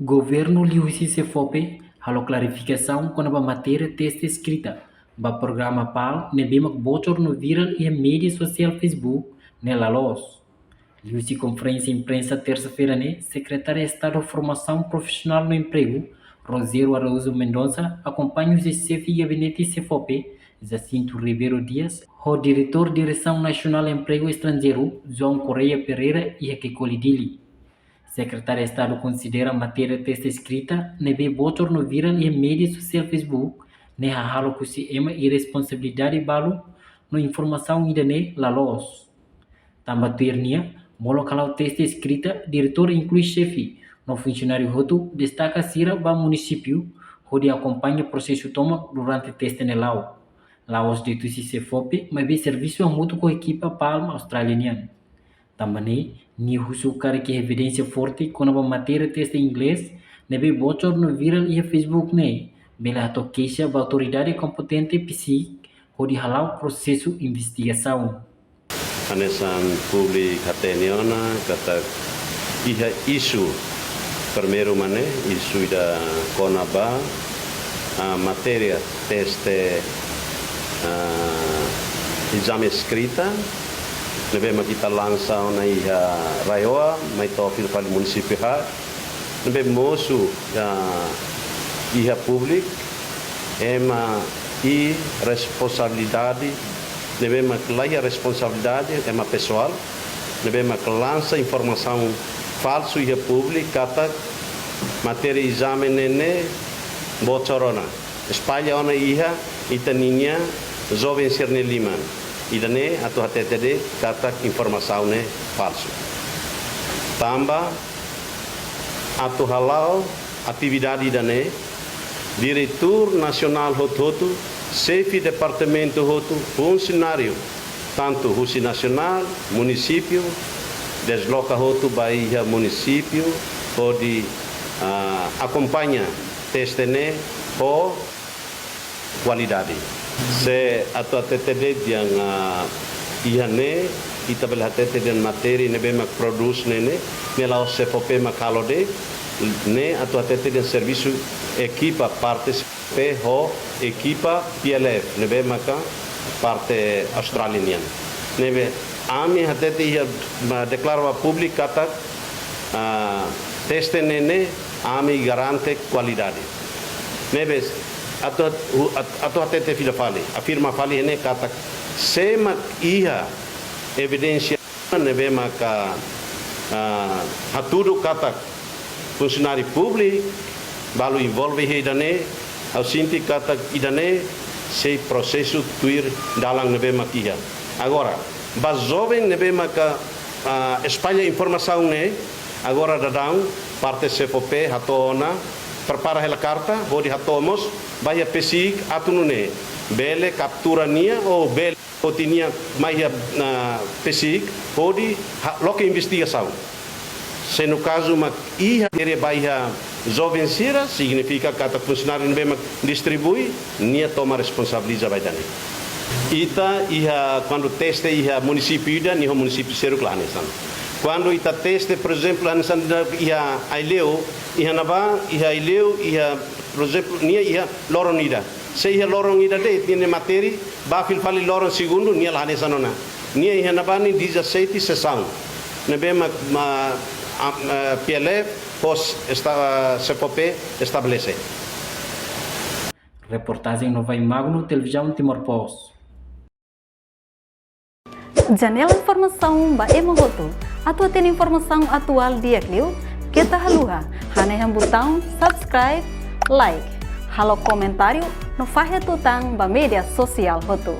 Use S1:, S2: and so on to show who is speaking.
S1: Governo Liusi Sefope, halo clarificação quando a matéria testa escrita. Ba programa PAL, nebemak bocor no viral e a mídia social Facebook, nela los. Liusi conferência imprensa terça-feira, né? Secretária de Estado de Formação Profissional no Emprego, Rosério Araújo Mendonça, acompanha os chefe e gabinete Sefope, Jacinto Ribeiro Dias, o diretor de Direção Nacional de Emprego Estrangeiro, João Correia Pereira e a Kekolidili. Secretária de Estado considera a matéria testa escrita, nebe bocor no viral e a mídia social Facebook, ne halo que se ema irresponsabilidade balo no informação ida ne la los. Tambatuirnia, molo kalau testa escrita, diretor inclui chefe, no funcionário roto, destaca Sira ba município, onde acompanha o processo toma durante teste nelau. Laos de tusi se fope, mas be serviço a mútuo com a equipa Palma australiana. Também, ni husu cara que evidência forte quando a matéria testa em inglês, nebe bocor no viral e a Facebook ne, bela to queixa ba autoridade competente psi, onde halau processo investigação.
S2: Anesan publik hateniona kata iha isu primeiro mané isu da konaba a matéria teste exame escrita nebe kita lança na iha raioa mai tofil para município ha nebe mosu iha public ema e responsabilidade devemos a responsabilidade é uma pessoal, devemos lançar informação falsa e pública, kata matéria exame nene bocorona, espalha ona iha itaninha jovem ser neliman, idane atau hati-hati kata informação ne falso. Tambah atau halal atividade idane diretor nasional hotu chefe de departamento roto, funcionário, tanto Rússia Nacional, município, desloca roto Bahia município, pode acompanha testene por qualidade. Se atau TTD yang ihane kita belhatete dan materi nebe mak produce nene nelau sepope makalode ne atau TTD dan serviço equipa partes ho equipa PLF nebe maka parte australiana nebe ami hatete ia declarava público kata teste nene ami garante qualidade nebe atau hatete fila fali afirma fali ene kata sema ia evidência nebe maka hatudo kata funcionário público balu envolve hidane ao sindicato idane se processo tuir dalang nebe makia. Agora, ba jovem nebe maka espalha informação ne agora dadang parte CFP hatona prepara hela carta hodi hatomos bahia pesik atunune bele captura nia ou bele otinia mai pesik hodi loke investigação. Se no caso mak ia ere bahia jovem sira significa que cada funcionário não distribui nia toma responsabilidade vai dane ita ia quando teste ia município ida nia município seru clanesan quando ita teste por exemplo ansan ia aileu ia nava ia aileu ia por exemplo nia ia lorong ida se ia lorong ida de tiene materi ba fil fali lorong segundo nia lanesan ona nia ia nava ni 17 sessão nebe PLF pos CPP estabelece.
S1: Reportagem Nova Magno, Televisão Timor-Post.
S3: Janela informação ba emogoto. Atua tem informação atual dia Clio. Kita haluha. Hane yang botão subscribe, like. Halo comentário no fahe tutang ba media sosial hoto.